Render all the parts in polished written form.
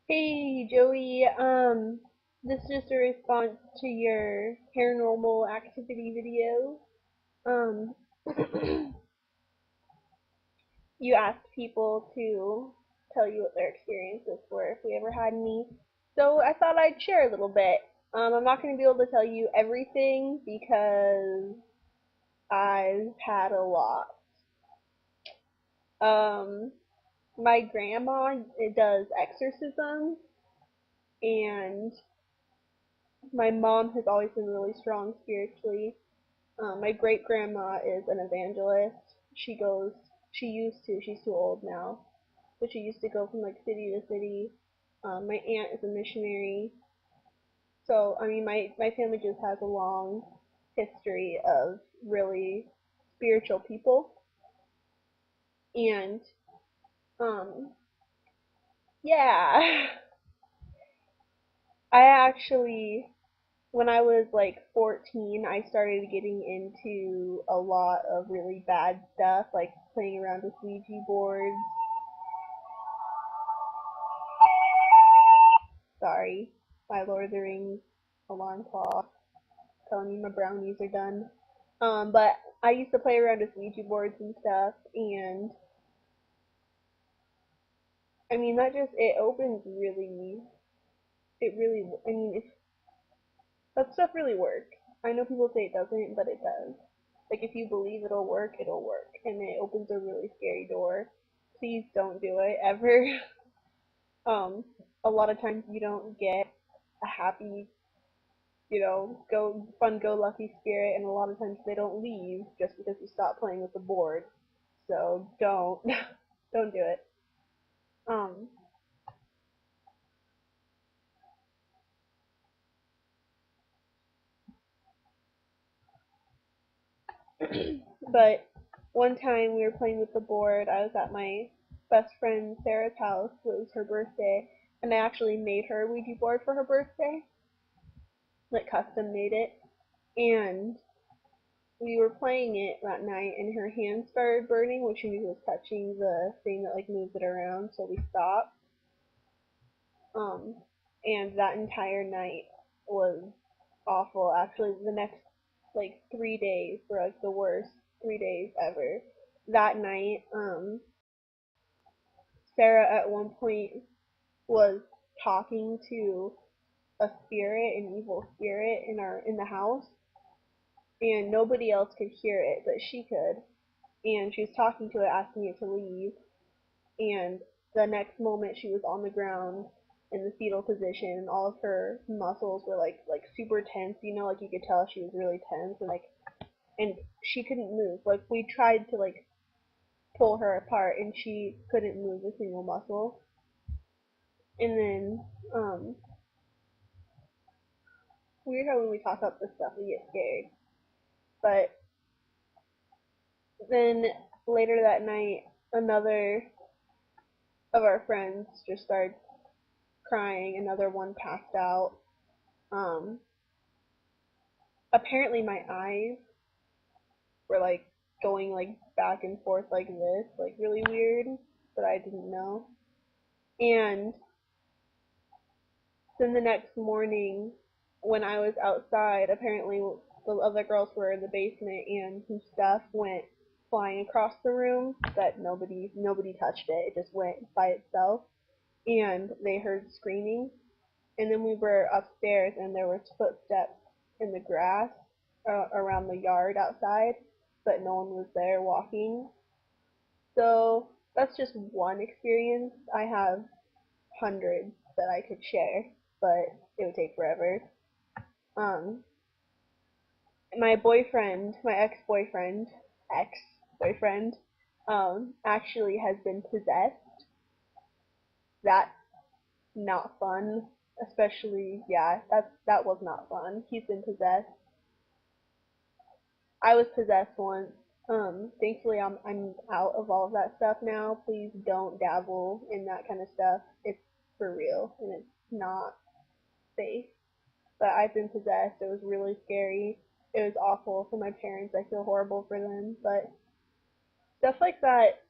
Hey Joey, this is just a response to your paranormal activity video. Um, you asked people to tell you what their experiences were if we ever had any. So I thought I'd share a little bit. I'm not going to be able to tell you everything because I've had a lot. Um, my grandma it does exorcisms, and my mom has always been really strong spiritually. My great grandma is an evangelist. She used to, she's too old now, but she used to go from like city to city. My aunt is a missionary. So, I mean, my family just has a long history of really spiritual people. And, um, yeah, I actually, when I was like 14, I started getting into a lot of really bad stuff, like playing around with Ouija boards. Sorry, my Lord of the Rings alarm clock telling me my brownies are done. But I used to play around with Ouija boards and stuff, and I mean that just it opens really, it really. I mean, that stuff really works. I know people say it doesn't, but it does. Like if you believe it'll work, and it opens a really scary door. Please don't do it ever. um, a lot of times you don't get a happy, go fun go lucky spirit, and a lot of times they don't leave just because you stop playing with the board. So don't don't do it. Um, but one time we were playing with the board. I was at my best friend Sarah's house. It was her birthday, and I actually made her a Ouija board for her birthday, like custom made it. And we were playing it that night, and her hand started burning, which she knew was touching the thing that like moves it around. So we stopped. Um, and that entire night was awful. Actually, the next like 3 days were like the worst 3 days ever. That night, Sarah at one point was talking to a spirit, an evil spirit in the house, and nobody else could hear it, but she could. And she was talking to it, asking it to leave. And the next moment, she was on the ground in the fetal position, and all of her muscles were like super tense. Like you could tell she was really tense, and she couldn't move. Like we tried to like pull her apart, and she couldn't move a single muscle. And then weird how when we talk about this stuff we get scared. But then later that night, another of our friends just started crying. Another one passed out. Um, apparently my eyes were like going like back and forth like this, like really weird, but I didn't know. And then the next morning, when I was outside, apparently the other girls were in the basement, and some stuff went flying across the room that nobody touched it. It just went by itself, and they heard screaming. And then we were upstairs, and there was footsteps in the grass around the yard outside, but no one was there walking. So that's just one experience. I have hundreds that I could share, but it would take forever. Um, my ex-boyfriend, actually has been possessed. That's not fun. Especially, yeah, that was not fun. He's been possessed. I was possessed once. Thankfully I'm out of all of that stuff now. Please don't dabble in that kind of stuff. It's for real and it's not safe. But I've been possessed. It was really scary. It was awful for my parents. I feel horrible for them. But stuff like that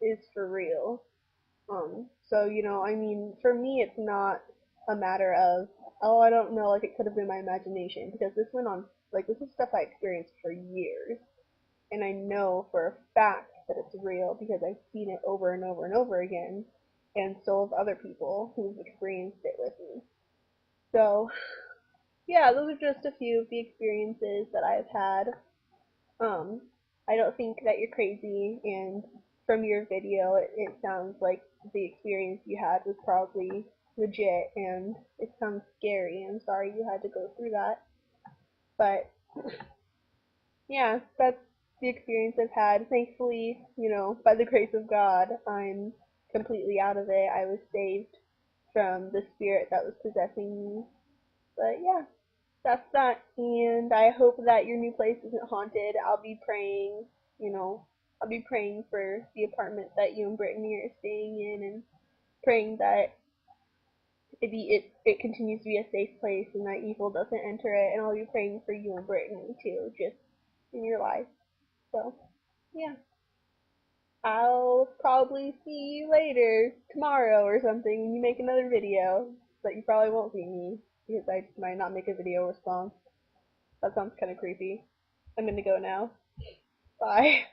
is for real. So, you know, I mean, for me, it's not a matter of, oh, I don't know, like it could have been my imagination, because this went on, like, this is stuff I experienced for years, and I know for a fact that it's real because I've seen it over and over and over again, and so have other people who've experienced it with me. So, yeah, those are just a few of the experiences that I've had. Um, I don't think that you're crazy, and from your video, it sounds like the experience you had was probably legit, and it sounds scary. I'm sorry you had to go through that, but yeah, that's the experience I've had. Thankfully, you know, by the grace of God, I'm completely out of it. I was saved from the spirit that was possessing me. But yeah, that's that. And I hope that your new place isn't haunted. I'll be praying, you know, I'll be praying for the apartment that you and Brittany are staying in, and praying that it continues to be a safe place and that evil doesn't enter it. And I'll be praying for you and Brittany too, just in your life. So, yeah. I'll probably see you later, tomorrow or something, when you make another video. But you probably won't see me, because I might not make a video response. That sounds kind of creepy. I'm gonna go now. Bye.